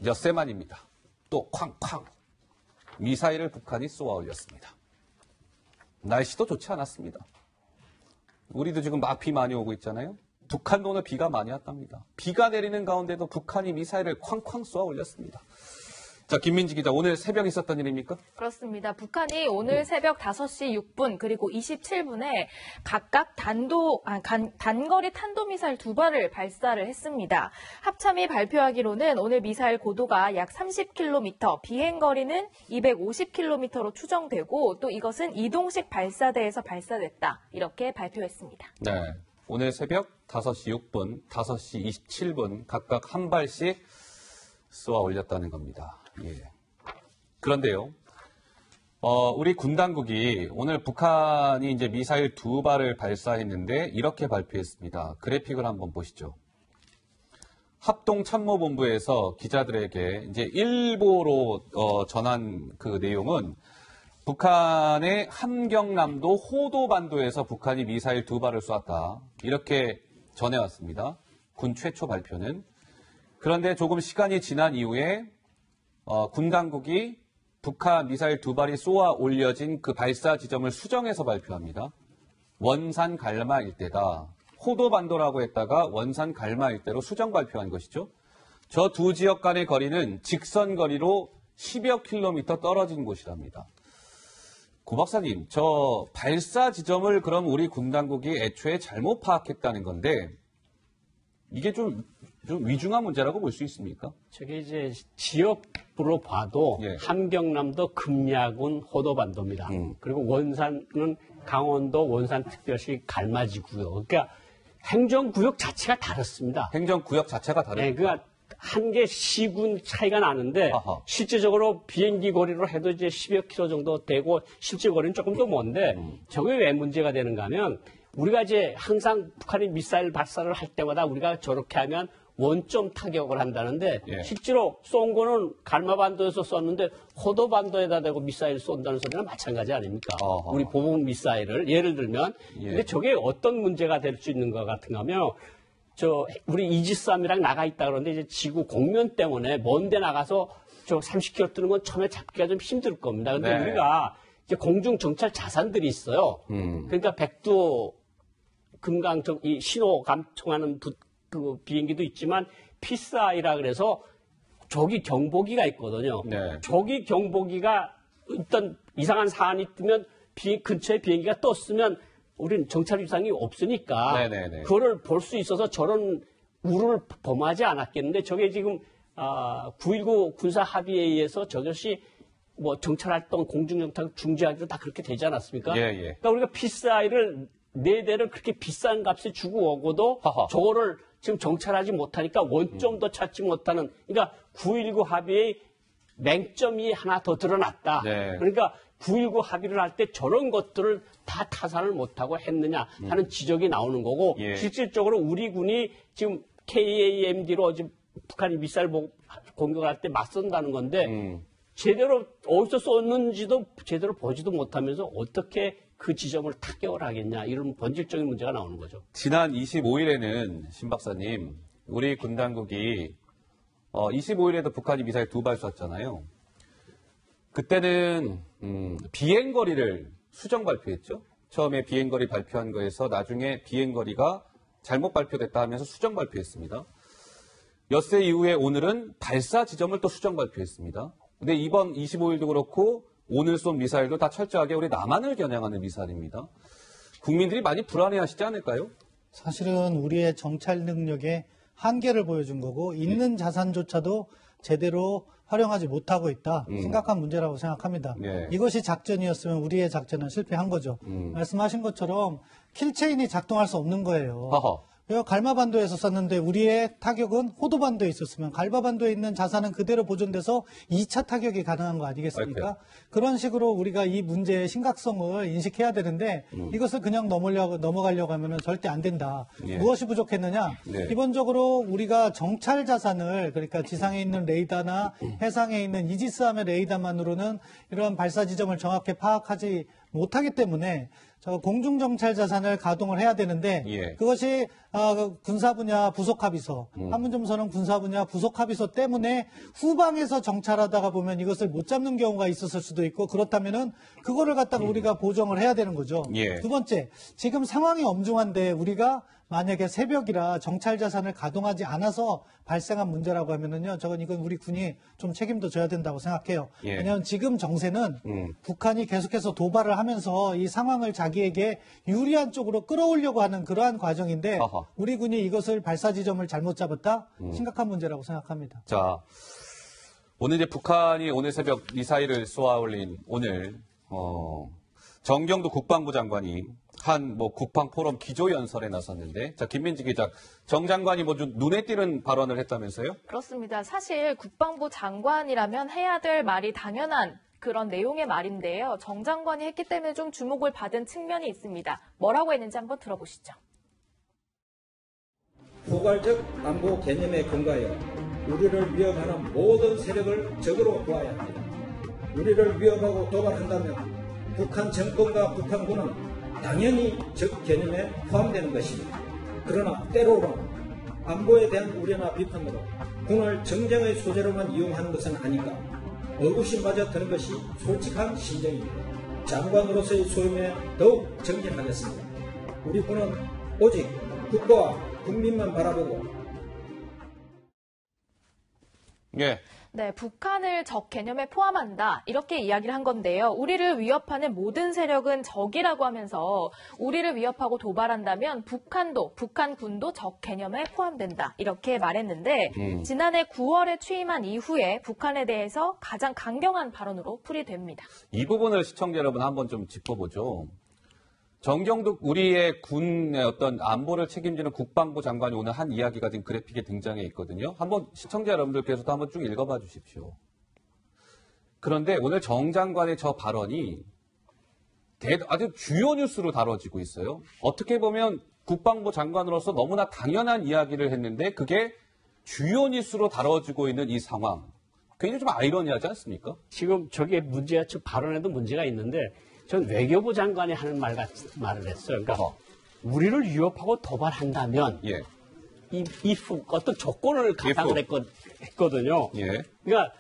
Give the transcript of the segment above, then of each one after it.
엿새만입니다. 또 쾅쾅 미사일을 북한이 쏘아 올렸습니다. 날씨도 좋지 않았습니다. 우리도 지금 막 비 많이 오고 있잖아요. 북한도 오늘 비가 많이 왔답니다. 비가 내리는 가운데도 북한이 미사일을 쾅쾅 쏘아 올렸습니다. 자, 김민지 기자, 오늘 새벽 있었던 일입니까? 그렇습니다. 북한이 오늘 새벽 5시 6분 그리고 27분에 각각 단거리 탄도미사일 2발을 발사를 했습니다. 합참이 발표하기로는 오늘 미사일 고도가 약 30km, 비행거리는 250km로 추정되고 또 이것은 이동식 발사대에서 발사됐다. 이렇게 발표했습니다. 네. 오늘 새벽 5시 6분, 5시 27분 각각 한 발씩 쏘아 올렸다는 겁니다. 예. 그런데요, 우리 군 당국이 오늘 북한이 이제 미사일 2발을 발사했는데 이렇게 발표했습니다. 그래픽을 한번 보시죠. 합동참모본부에서 기자들에게 이제 일보로 전한 그 내용은 북한의 함경남도 호도반도에서 북한이 미사일 2발을 쏘았다. 이렇게 전해왔습니다. 군 최초 발표는. 그런데 조금 시간이 지난 이후에 군 당국이 북한 미사일 2발이 쏘아 올려진 그 발사 지점을 수정해서 발표합니다. 원산 갈마 일대다. 호도반도라고 했다가 원산 갈마 일대로 수정 발표한 것이죠. 저 두 지역 간의 거리는 직선 거리로 10여 킬로미터 떨어진 곳이랍니다. 구 박사님, 저 발사 지점을 그럼 우리 군 당국이 애초에 잘못 파악했다는 건데 이게 좀 위중한 문제라고 볼 수 있습니까? 저게 이제 지역으로 봐도 예. 함경남도 금야군 호도반도입니다. 그리고 원산은 강원도 원산특별시 갈마지구요. 그러니까 행정구역 자체가 다릅니다. 행정구역 자체가 다릅니다. 네, 그러니까 한 개 시군 차이가 나는데 아하. 실제적으로 비행기 거리로 해도 이제 10여 킬로 정도 되고 실제 거리는 조금 더 먼데 저게 왜 문제가 되는가 하면 우리가 이제 항상 북한이 미사일 발사를 할 때마다 우리가 저렇게 하면 원점 타격을 한다는데 예. 실제로 쏜 거는 갈마반도에서 썼는데 호도반도에다 대고 미사일 쏜다는 소리랑 마찬가지 아닙니까? 어허. 우리 보복 미사일을 예를 들면 예. 근데 저게 어떤 문제가 될 수 있는 것 같은가 하면 우리 이지스함이랑 나가 있다 그러는데 이제 지구 공면 때문에 먼데 나가서 저 30km 뜨는 건 처음에 잡기가 좀 힘들 겁니다. 근데 네. 우리가 이제 공중 정찰 자산들이 있어요. 그러니까 백두 금강 이 신호 감청하는 그 비행기도 있지만 피스아이라 그래서 조기 경보기가 있거든요. 네. 조기 경보기가 어떤 이상한 사안이 뜨면 근처에 비행기가 떴으면 우리는 정찰 이상이 없으니까 네네네. 그거를 볼 수 있어서 저런 우를 범하지 않았겠는데 저게 지금 9.19 군사 합의에 의해서 저것이 뭐 정찰활동, 공중정찰 중지하기도 다 그렇게 되지 않았습니까? 예, 예. 그러니까 우리가 피스아이를 4대를 그렇게 비싼 값에 주고 오고도 하하. 저거를 지금 정찰하지 못하니까 원점도 찾지 못하는 그러니까 9.19 합의의 맹점이 하나 더 드러났다. 네. 그러니까 9.19 합의를 할 때 저런 것들을 다 타산을 못하고 했느냐 하는 지적이 나오는 거고 예. 실질적으로 우리 군이 지금 KAMD로 지금 북한이 미사일 공격을 할 때 맞선다는 건데 제대로 어디서 쏘는지도 제대로 보지도 못하면서 어떻게 그 지점을 타격을 하겠냐 이런 본질적인 문제가 나오는 거죠. 지난 25일에는 신 박사님, 우리 군 당국이 25일에도 북한이 미사일 2발 쐈잖아요. 그때는 비행거리를 수정 발표했죠. 처음에 비행거리 발표한 거에서 나중에 비행거리가 잘못 발표됐다 하면서 수정 발표했습니다. 엿새 이후에 오늘은 발사 지점을 또 수정 발표했습니다. 근데 이번 25일도 그렇고 오늘 쏜 미사일도 다 철저하게 우리 남한을 겨냥하는 미사일입니다. 국민들이 많이 불안해하시지 않을까요? 사실은 우리의 정찰 능력의 한계를 보여준 거고 있는 자산조차도 제대로 활용하지 못하고 있다. 심각한 문제라고 생각합니다. 네. 이것이 작전이었으면 우리의 작전은 실패한 거죠. 말씀하신 것처럼 킬체인이 작동할 수 없는 거예요. 허허. 갈마반도에서 썼는데 우리의 타격은 호도반도에 있었으면 갈마반도에 있는 자산은 그대로 보존돼서 2차 타격이 가능한 거 아니겠습니까? 그런 식으로 우리가 이 문제의 심각성을 인식해야 되는데 이것을 그냥 넘어가려고 하면 절대 안 된다. 예. 무엇이 부족했느냐? 네. 기본적으로 우리가 정찰 자산을 그러니까 지상에 있는 레이더나 해상에 있는 이지스함의 레이더만으로는 이런 발사 지점을 정확히 파악하지 못하기 때문에 저 공중정찰 자산을 가동을 해야 되는데 예. 그것이 군사 분야 부속 합의서, 판문점선언 군사 분야 부속 합의서 때문에 후방에서 정찰하다가 보면 이것을 못 잡는 경우가 있었을 수도 있고 그렇다면은 그거를 갖다가 우리가 보정을 해야 되는 거죠. 예. 두 번째, 지금 상황이 엄중한데 우리가 만약에 새벽이라 정찰 자산을 가동하지 않아서 발생한 문제라고 하면은요, 이건 우리 군이 좀 책임도 져야 된다고 생각해요. 예. 왜냐하면 지금 정세는 북한이 계속해서 도발을 하면서 이 상황을 자기에게 유리한 쪽으로 끌어오려고 하는 그러한 과정인데 아하. 우리 군이 이것을 발사 지점을 잘못 잡았다? 심각한 문제라고 생각합니다. 자, 오늘 이제 북한이 오늘 새벽 미사일을 쏘아 올린 오늘, 정경도 국방부 장관이 한 국방 포럼 기조연설에 나섰는데, 자, 김민지 기자, 정 장관이 좀 눈에 띄는 발언을 했다면서요? 그렇습니다. 사실 국방부 장관이라면 해야 될 말이 당연한 그런 내용의 말인데요. 정 장관이 했기 때문에 좀 주목을 받은 측면이 있습니다. 뭐라고 했는지 한번 들어보시죠. 포괄적 안보 개념에 근거하여 우리를 위협하는 모든 세력을 적으로 보아야 합니다. 우리를 위협하고 도발한다면 북한 정권과 북한군은 당연히 적 개념에 포함되는 것입니다. 그러나 때로는 안보에 대한 우려나 비판으로 군을 정쟁의 소재로만 이용하는 것은 아닌가 의구심마저 드는 것이 솔직한 심정입니다. 장관으로서의 소임에 더욱 정진하겠습니다. 우리 군은 오직 국가와 국민만 바라보고 예. 네, 북한을 적 개념에 포함한다. 이렇게 이야기를 한 건데요. 우리를 위협하는 모든 세력은 적이라고 하면서 우리를 위협하고 도발한다면 북한군도 적 개념에 포함된다. 이렇게 말했는데 지난해 9월에 취임한 이후에 북한에 대해서 가장 강경한 발언으로 풀이됩니다. 이 부분을 시청자 여러분 한번 좀 짚어보죠. 정경도 우리의 군의 어떤 안보를 책임지는 국방부 장관이 오늘 한 이야기가 지금 그래픽에 등장해 있거든요. 한번 시청자 여러분들께서도 한번 쭉 읽어봐 주십시오. 그런데 오늘 정 장관의 저 발언이 아주 주요 뉴스로 다뤄지고 있어요. 어떻게 보면 국방부 장관으로서 너무나 당연한 이야기를 했는데 그게 주요 뉴스로 다뤄지고 있는 이 상황. 굉장히 좀 아이러니하지 않습니까? 지금 저게 문제야. 저 발언에도 문제가 있는데 전 외교부 장관이 하는 말을 했어요. 그러니까 우리를 위협하고 도발한다면 예. 어떤 조건을 가상을 했거든요. 예. 그러니까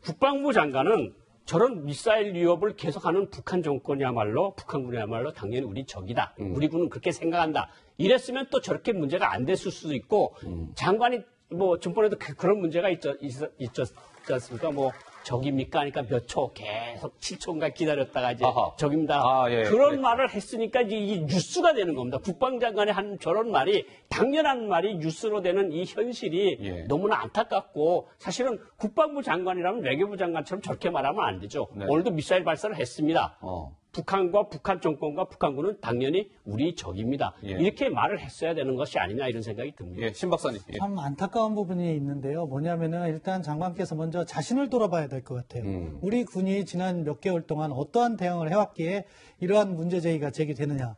국방부 장관은 저런 미사일 위협을 계속하는 북한 정권이야말로 북한군이야말로 당연히 우리 적이다. 우리 군은 그렇게 생각한다. 이랬으면 또 저렇게 문제가 안 됐을 수도 있고 장관이 전번에도 그런 문제가 있지 않습니까? 적입니까? 하니까 몇 초 계속 7초인가 기다렸다가 이제 아하. 적입니다. 예. 그런 말을 했으니까 이제 이게 뉴스가 되는 겁니다. 국방장관이 한 저런 말이 당연한 말이 뉴스로 되는 이 현실이 예. 너무나 안타깝고 사실은 국방부 장관이라면 외교부 장관처럼 저렇게 말하면 안 되죠. 네. 오늘도 미사일 발사를 했습니다. 북한과 북한 정권과 북한군은 당연히 우리 적입니다. 예. 이렇게 말을 했어야 되는 것이 아니냐 이런 생각이 듭니다. 예, 신 박사님. 예. 참 안타까운 부분이 있는데요. 뭐냐면은 일단 장관께서 먼저 자신을 돌아봐야 될 것 같아요. 우리 군이 지난 몇 개월 동안 어떠한 대응을 해왔기에 이러한 문제 제기가 제기되느냐.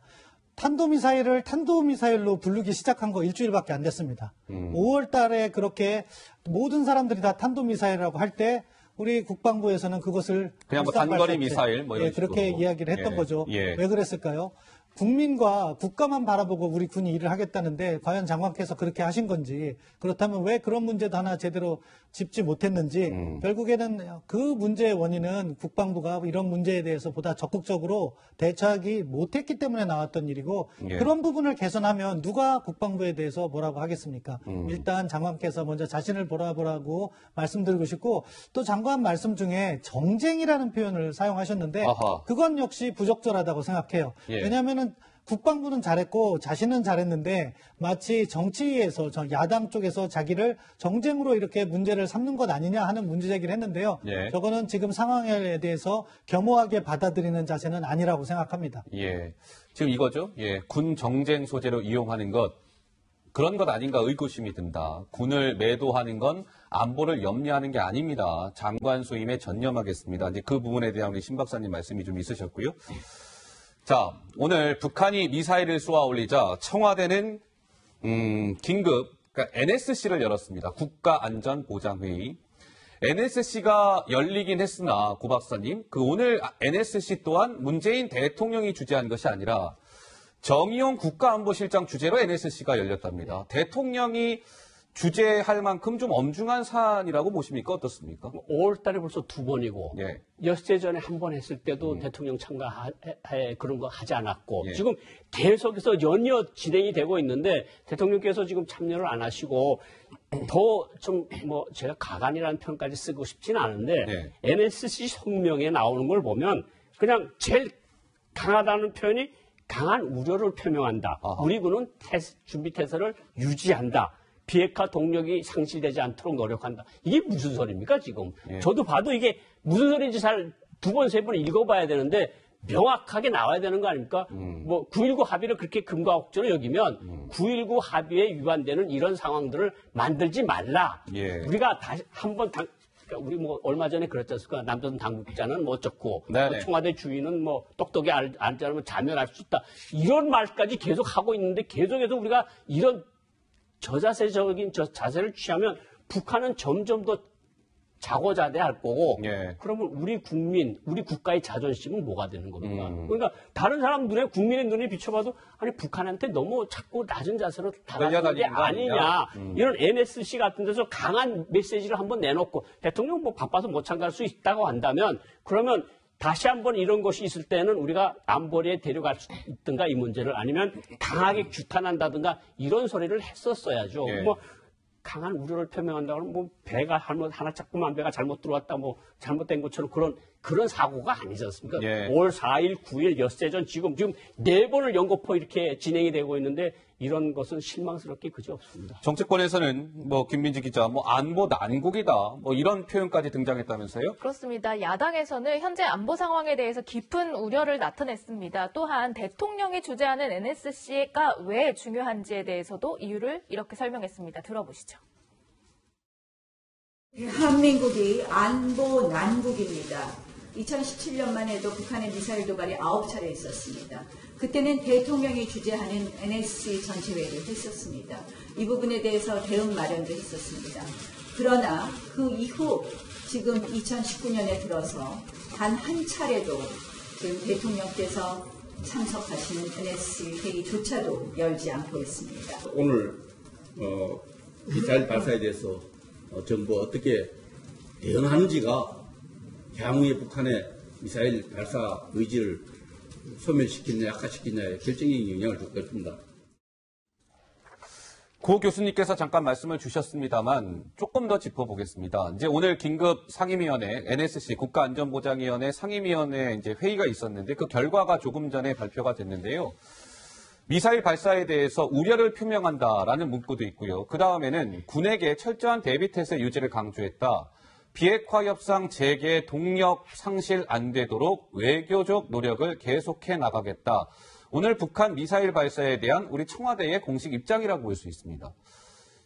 탄도미사일을 탄도미사일로 부르기 시작한 거 일주일밖에 안 됐습니다. 5월 달에 그렇게 모든 사람들이 다 탄도미사일이라고 할 때 우리 국방부에서는 그것을 그냥 단거리 미사일 이런 그렇게 식으로. 이야기를 했던 예. 거죠. 예. 왜 그랬을까요? 국민과 국가만 바라보고 우리 군이 일을 하겠다는데 과연 장관께서 그렇게 하신 건지 그렇다면 왜 그런 문제도 하나 제대로 짚지 못했는지 결국에는 그 문제의 원인은 국방부가 이런 문제에 대해서 보다 적극적으로 대처하기 못했기 때문에 나왔던 일이고 예. 그런 부분을 개선하면 누가 국방부에 대해서 뭐라고 하겠습니까? 일단 장관께서 먼저 자신을 돌아보라고 말씀드리고 싶고 또 장관 말씀 중에 정쟁이라는 표현을 사용하셨는데 아하. 그건 역시 부적절하다고 생각해요. 예. 왜냐하면 국방부는 잘했고 자신은 잘했는데 마치 정치에서 야당 쪽에서 자기를 정쟁으로 이렇게 문제를 삼는 것 아니냐 하는 문제 제기를 했는데요. 예. 저거는 지금 상황에 대해서 겸허하게 받아들이는 자세는 아니라고 생각합니다. 예. 지금 이거죠. 예. 군 정쟁 소재로 이용하는 것. 그런 것 아닌가 의구심이 든다. 군을 매도하는 건 안보를 염려하는 게 아닙니다. 장관 수임에 전념하겠습니다. 이제 그 부분에 대한 우리 신 박사님 말씀이 좀 있으셨고요. 자, 오늘 북한이 미사일을 쏘아 올리자 청와대는 긴급 그러니까 NSC를 열었습니다. 국가안전보장회의. NSC가 열리긴 했으나 고 박사님, 오늘 NSC 또한 문재인 대통령이 주재한 것이 아니라 정의용 국가안보실장 주재로 NSC가 열렸답니다. 대통령이 주재할 만큼 좀 엄중한 사안이라고 보십니까? 어떻습니까? 5월 달에 벌써 2번이고 예. 엿새 전에 한 번 했을 때도 대통령 참가해 그런 거 하지 않았고 예. 지금 계속해서 연이어 진행이 되고 있는데 대통령께서 지금 참여를 안 하시고 더 좀 뭐 제가 가관이라는 표현까지 쓰고 싶지는 않은데 네. NSC 성명에 나오는 걸 보면 그냥 제일 강하다는 표현이 강한 우려를 표명한다. 아하. 우리 군은 준비태세를 유지한다. 비핵화 동력이 상실되지 않도록 노력한다. 이게 무슨 소리입니까, 지금? 예. 저도 봐도 이게 무슨 소리인지 잘 두 번, 세 번 읽어봐야 되는데 명확하게 나와야 되는 거 아닙니까? 뭐 9.19 합의를 그렇게 금과 억조로 여기면 9.19 합의에 위반되는 이런 상황들을 만들지 말라. 예. 우리가 다시 한번 그러니까 우리 뭐 얼마 전에 그랬지 않습니까? 남조선 당국자는 뭐 어쩌고 네네. 뭐 청와대 주인은 뭐 똑똑히 알지 않으면 자멸할 수 있다. 이런 말까지 계속 하고 있는데 계속해서 우리가 이런 저자세적인 자세를 취하면 북한은 점점 더 자고자대할 거고 예. 그러면 우리 국민, 우리 국가의 자존심은 뭐가 되는 겁니까? 그러니까 다른 사람 눈에 국민의 눈에 비춰봐도 아니 북한한테 너무 자꾸 낮은 자세로 다가가는 게 아니냐. 이런 NSC 같은 데서 강한 메시지를 한번 내놓고 대통령 뭐 바빠서 못 참가할 수 있다고 한다면 그러면 다시 한번 이런 것이 있을 때는 우리가 안보리에 데려갈 수 있든가 이 문제를 아니면 강하게 규탄한다든가 이런 소리를 했었어야죠. 예. 뭐 강한 우려를 표명한다고 하면 뭐 배가 하나 자꾸만 배가 잘못 들어왔다 뭐 잘못된 것처럼 그런 사고가 아니지 않습니까? 예. 5월 4일, 9일 엿새전 지금 4번을 연거푸 이렇게 진행이 되고 있는데 이런 것은 실망스럽게 그지없습니다. 정치권에서는 뭐 김민지 기자 뭐 안보 난국이다 뭐 이런 표현까지 등장했다면서요? 그렇습니다. 야당에서는 현재 안보 상황에 대해서 깊은 우려를 나타냈습니다. 또한 대통령이 주재하는 NSC가 왜 중요한지에 대해서도 이유를 이렇게 설명했습니다. 들어보시죠. 대한민국이 안보 난국입니다. 2017년만 해도 북한의 미사일 도발이 9차례 있었습니다. 그때는 대통령이 주재하는 NSC 전체회의를 했었습니다. 이 부분에 대해서 대응 마련도 했었습니다. 그러나 그 이후 지금 2019년에 들어서 단 한 차례도 지금 대통령께서 참석하시는 NSC 회의조차도 열지 않고 있습니다. 오늘 미사일 발사에 대해서 정부가 어떻게 대응하는지가 향후에 북한의 미사일 발사 의지를 소멸시키느냐 약화시키느냐에 결정적인 영향을 줄 것입니다. 고 교수님께서 잠깐 말씀을 주셨습니다만 조금 더 짚어보겠습니다. 이제 오늘 긴급 상임위원회 NSC 국가안전보장위원회 상임위원회 이제 회의가 있었는데 그 결과가 조금 전에 발표가 됐는데요. 미사일 발사에 대해서 우려를 표명한다라는 문구도 있고요. 그 다음에는 군에게 철저한 대비태세 유지를 강조했다. 비핵화 협상 재개 동력 상실 안 되도록 외교적 노력을 계속해 나가겠다. 오늘 북한 미사일 발사에 대한 우리 청와대의 공식 입장이라고 볼 수 있습니다.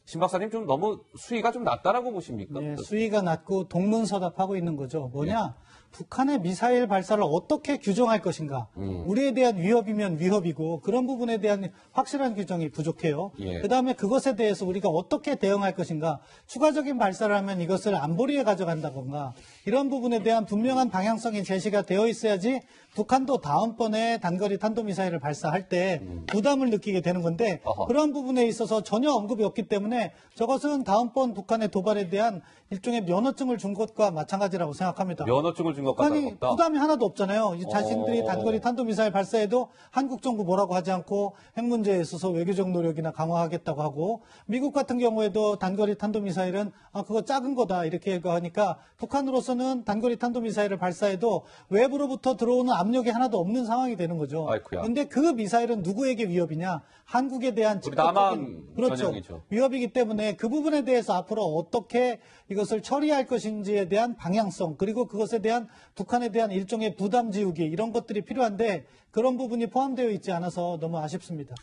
신 박사님 좀 너무 수위가 좀 낮다라고 보십니까? 네, 수위가 낮고 동문서답하고 있는 거죠. 뭐냐? 북한의 미사일 발사를 어떻게 규정할 것인가. 우리에 대한 위협이면 위협이고 그런 부분에 대한 확실한 규정이 부족해요. 예. 그다음에 그것에 대해서 우리가 어떻게 대응할 것인가. 추가적인 발사를 하면 이것을 안보리에 가져간다던가 이런 부분에 대한 분명한 방향성이 제시가 되어 있어야지 북한도 다음번에 단거리 탄도미사일을 발사할 때 부담을 느끼게 되는 건데 어허. 그런 부분에 있어서 전혀 언급이 없기 때문에 저것은 다음번 북한의 도발에 대한 일종의 면허증을 준 것과 마찬가지라고 생각합니다. 면허증을 준 것과 북한이 다름없다. 부담이 하나도 없잖아요. 이 자신들이 단거리 탄도미사일 발사에도 한국 정부 뭐라고 하지 않고 핵 문제에 있어서 외교적 노력이나 강화하겠다고 하고 미국 같은 경우에도 단거리 탄도미사일은 그거 작은 거다 이렇게 하니까 북한으로서는 단거리 탄도미사일을 발사해도 외부로부터 들어오는 압력이 하나도 없는 상황이 되는 거죠. 아이쿠야. 그런데 그 미사일은 누구에게 위협이냐? 한국에 대한 우리 남한 직접적인 그렇죠. 전형이죠. 위협이기 때문에 그 부분에 대해서 앞으로 어떻게 이것을 처리할 것인지에 대한 방향성 그리고 그것에 대한 북한에 대한 일종의 부담 지우기 이런 것들이 필요한데 그런 부분이 포함되어 있지 않아서 너무 아쉽습니다.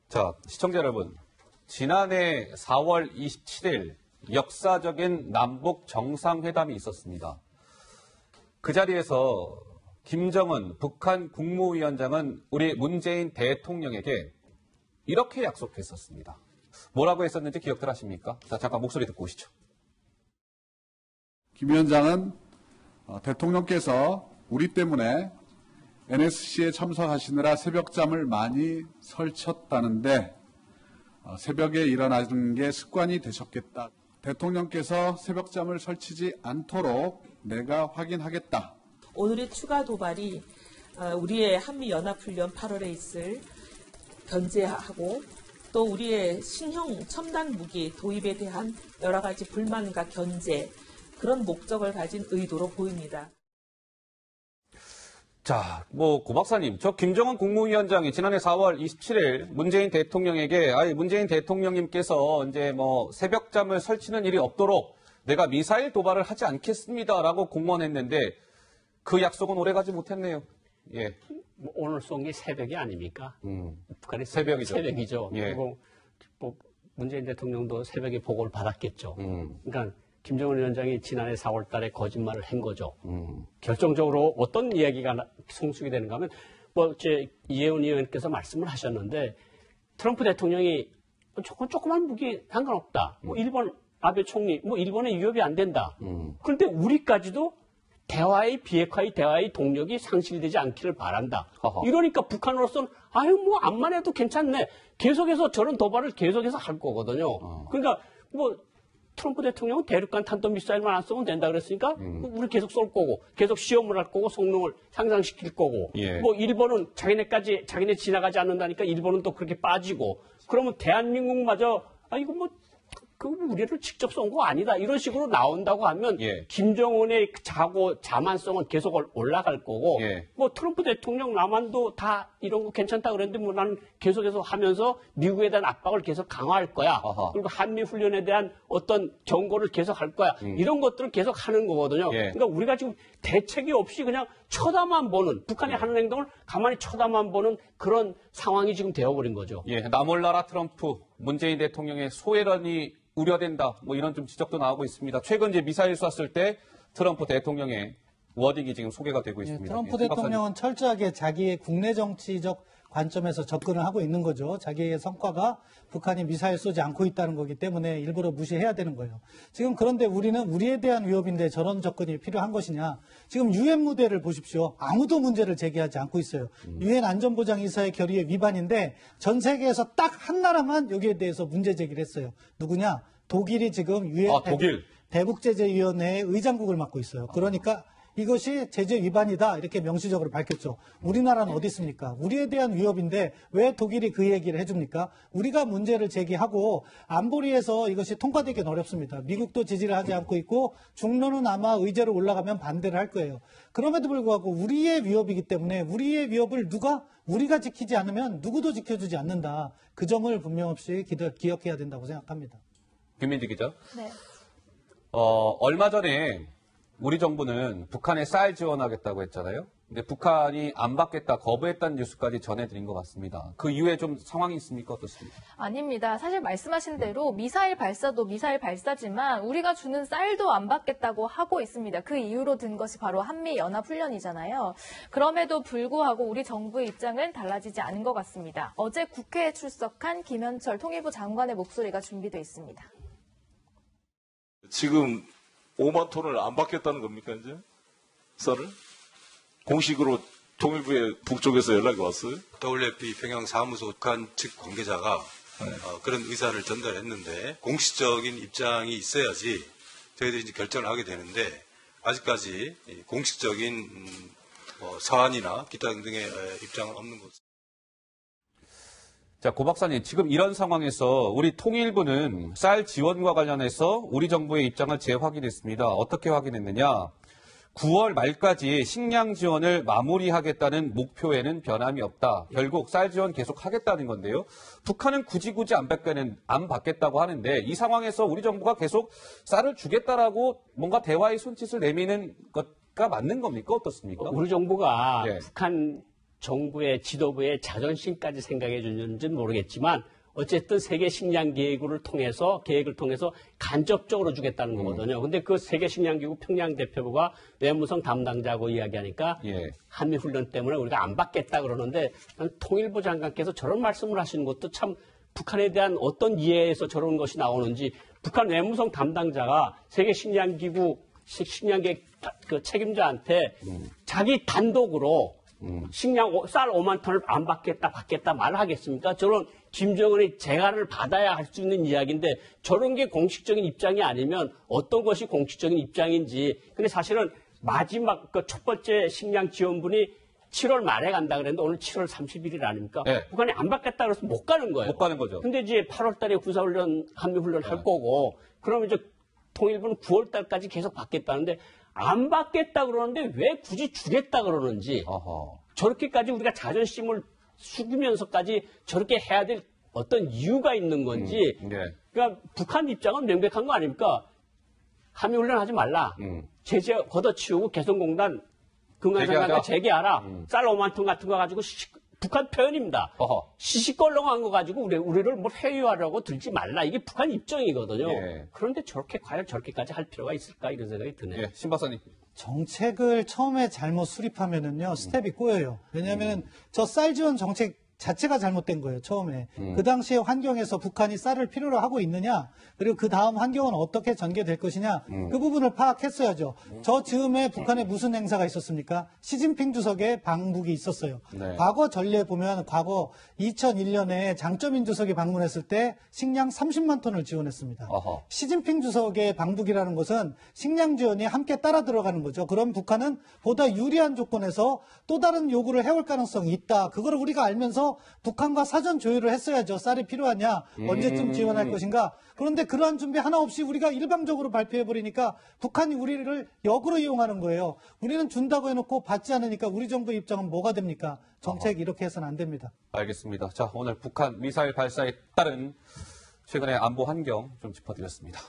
자, 시청자 여러분. 지난해 4월 27일 역사적인 남북 정상회담이 있었습니다. 그 자리에서 김정은 북한 국무위원장은 우리 문재인 대통령에게 이렇게 약속했었습니다. 뭐라고 했었는지 기억들 하십니까? 자, 잠깐 목소리 듣고 오시죠. 김 위원장은 대통령께서 우리 때문에 NSC에 참석하시느라 새벽잠을 많이 설쳤다는데 새벽에 일어나는 게 습관이 되셨겠다. 대통령께서 새벽잠을 설치지 않도록 내가 확인하겠다. 오늘의 추가 도발이 우리의 한미연합훈련 8월에 있을 견제하고 또 우리의 신형 첨단 무기 도입에 대한 여러 가지 불만과 견제 그런 목적을 가진 의도로 보입니다. 자, 고 박사님, 저 김정은 국무위원장이 지난해 4월 27일 문재인 대통령에게, 문재인 대통령님께서 이제 새벽잠을 설치는 일이 없도록 내가 미사일 도발을 하지 않겠습니다라고 공언했는데 그 약속은 오래가지 못했네요. 예. 오늘 쏜 게 새벽이 아닙니까? 북한이 새벽이죠. 새벽이죠. 예. 그리고 문재인 대통령도 새벽에 보고를 받았겠죠. 그러니까 김정은 위원장이 지난해 4월 달에 거짓말을 한 거죠. 결정적으로 어떤 이야기가 성숙이 되는가 하면, 이혜원 의원께서 말씀을 하셨는데, 트럼프 대통령이 조그만 무기 상관없다. 일본 아베 총리, 일본의 위협이 안 된다. 그런데 우리까지도 비핵화의 대화의 동력이 상실되지 않기를 바란다. 이러니까 북한으로서는, 암만 해도 괜찮네. 계속해서 저런 도발을 계속해서 할 거거든요. 그러니까, 트럼프 대통령은 대륙간 탄도미사일만 안 쏘면 된다 그랬으니까 우리 계속 쏠 거고 계속 시험을 할 거고 성능을 상상시킬 거고 예. 일본은 자기네 지나가지 않는다니까 일본은 또 그렇게 빠지고 그러면 대한민국마저 우리를 직접 쏜 거 아니다 이런 식으로 나온다고 하면 예. 김정은의 자만성은 계속 올라갈 거고 예. 트럼프 대통령 남한도 다 이런 거 괜찮다 그랬는데 나는 계속해서 하면서 미국에 대한 압박을 계속 강화할 거야. 아하. 그리고 한미 훈련에 대한 어떤 경고를 계속 할 거야. 이런 것들을 계속 하는 거거든요. 예. 그러니까 우리가 지금 대책이 없이 그냥 쳐다만 보는 북한이 하는 행동을 가만히 쳐다만 보는 그런 상황이 지금 되어버린 거죠. 예, 나몰라라 트럼프, 문재인 대통령의 소외론이 우려된다. 이런 좀 지적도 나오고 있습니다. 최근 이제 미사일 쐈을 때 트럼프 대통령의 워딩이 지금 소개가 되고 있습니다. 트럼프 대통령은 철저하게 자기의 국내 정치적 관점에서 접근을 하고 있는 거죠. 자기의 성과가 북한이 미사일 쏘지 않고 있다는 거기 때문에 일부러 무시해야 되는 거예요. 지금 그런데 우리는 우리에 대한 위협인데 저런 접근이 필요한 것이냐. 지금 유엔 무대를 보십시오. 아무도 문제를 제기하지 않고 있어요. 유엔 안전보장이사의 결의의 위반인데 전 세계에서 딱 한 나라만 여기에 대해서 문제 제기를 했어요. 누구냐? 독일이 지금 유엔 독일. 대북제재위원회의 의장국을 맡고 있어요. 그러니까 이것이 제재 위반이다 이렇게 명시적으로 밝혔죠. 우리나라는 어디 있습니까? 우리에 대한 위협인데 왜 독일이 그 얘기를 해줍니까? 우리가 문제를 제기하고 안보리에서 이것이 통과되기는 어렵습니다. 미국도 지지를 하지 않고 있고 중로는 아마 의제로 올라가면 반대를 할 거예요. 그럼에도 불구하고 우리의 위협이기 때문에 우리의 위협을 우리가 지키지 않으면 누구도 지켜주지 않는다. 그 점을 분명없이 기억해야 된다고 생각합니다. 김민지 기자. 네. 얼마 전에 우리 정부는 북한에 쌀 지원하겠다고 했잖아요. 근데 북한이 안 받겠다, 거부했다는 뉴스까지 전해드린 것 같습니다. 그 이후에 좀 상황이 있습니까? 어떻습니까? 아닙니다. 사실 말씀하신 대로 미사일 발사도 미사일 발사지만 우리가 주는 쌀도 안 받겠다고 하고 있습니다. 그 이유로 든 것이 바로 한미연합훈련이잖아요. 그럼에도 불구하고 우리 정부의 입장은 달라지지 않은 것 같습니다. 어제 국회에 출석한 김현철 통일부 장관의 목소리가 준비되어 있습니다. 지금 5만 톤을 안 받겠다는 겁니까, 이제? 쌀을? 공식으로 통일부에 북쪽에서 연락이 왔어요? WFP 평양 사무소 북한 측 관계자가 그런 의사를 전달했는데 공식적인 입장이 있어야지 저희들이 이제 결정을 하게 되는데 아직까지 공식적인 사안이나 기타 등등의 입장은 없는 것 같습니다. 자, 고 박사님, 지금 이런 상황에서 우리 통일부는 쌀 지원과 관련해서 우리 정부의 입장을 재확인했습니다. 어떻게 확인했느냐? 9월 말까지 식량 지원을 마무리하겠다는 목표에는 변함이 없다. 결국 쌀 지원 계속 하겠다는 건데요. 북한은 굳이 안 받겠다고 하는데 이 상황에서 우리 정부가 계속 쌀을 주겠다라고 뭔가 대화의 손짓을 내미는 것가 맞는 겁니까? 어떻습니까? 우리 정부가 네. 북한 정부의 지도부의 자존심까지 생각해 주는지는 모르겠지만 어쨌든 세계 식량 계획을 통해서 간접적으로 주겠다는 거거든요. 근데 그 세계 식량기구 평양 대표부가 외무성 담당자하고 이야기하니까 한미 훈련 때문에 우리가 안 받겠다 그러는데 통일부 장관께서 저런 말씀을 하시는 것도 참 북한에 대한 어떤 이해에서 저런 것이 나오는지 북한 외무성 담당자가 세계 식량기구 식량계획 그 책임자한테 자기 단독으로 쌀 5만 톤을 안 받겠다 말을 하겠습니까? 저런 김정은의 재간을 받아야 할 수 있는 이야기인데 저런 게 공식적인 입장이 아니면 어떤 것이 공식적인 입장인지. 근데 사실은 마지막 그 첫 번째 식량 지원분이 7월 말에 간다 그랬는데 오늘 7월 30일 아닙니까? 네. 북한이 안 받겠다 그래서 못 가는 거예요. 못 가는 거죠. 근데 이제 8월 달에 군사훈련, 한미훈련 할 거고 그러면 이제 통일부는 9월 달까지 계속 받겠다는데 안 받겠다 그러는데 왜 굳이 주겠다 그러는지 저렇게까지 우리가 자존심을 숙이면서까지 저렇게 해야 될 어떤 이유가 있는 건지 그러니까 북한 입장은 명백한 거 아닙니까? 한미훈련 하지 말라. 제재 걷어치우고 개성공단 금강산강가 재개하라. 쌀 5만 톤 같은 거 가지고 북한 표현입니다. 시시껄렁한 거 가지고 우리를 뭘 회유하려고 들지 말라. 이게 북한 입장이거든요. 예. 그런데 과연 저렇게까지 할 필요가 있을까 이런 생각이 드네요. 예, 신 박사님. 정책을 처음에 잘못 수립하면은요, 스텝이 꼬여요. 왜냐하면 저 쌀 지원 정책 자체가 잘못된 거예요, 처음에. 그 당시의 환경에서 북한이 쌀을 필요로 하고 있느냐, 그리고 그 다음 환경은 어떻게 전개될 것이냐, 그 부분을 파악했어야죠. 저 즈음에 북한에 무슨 행사가 있었습니까? 시진핑 주석의 방북이 있었어요. 네. 과거 전례 보면 과거 2001년에 장쩌민 주석이 방문했을 때 식량 30만 톤을 지원했습니다. 시진핑 주석의 방북이라는 것은 식량 지원이 함께 따라 들어가는 거죠. 그럼 북한은 보다 유리한 조건에서 또 다른 요구를 해올 가능성이 있다. 그걸 우리가 알면서 북한과 사전 조율을 했어야죠. 쌀이 필요하냐, 언제쯤 지원할 것인가. 그런데 그러한 준비 하나 없이 우리가 일방적으로 발표해버리니까 북한이 우리를 역으로 이용하는 거예요. 우리는 준다고 해놓고 받지 않으니까 우리 정부의 입장은 뭐가 됩니까? 정책 이렇게 해서는 안 됩니다. 알겠습니다. 자, 오늘 북한 미사일 발사에 따른 최근의 안보 환경 좀 짚어드렸습니다.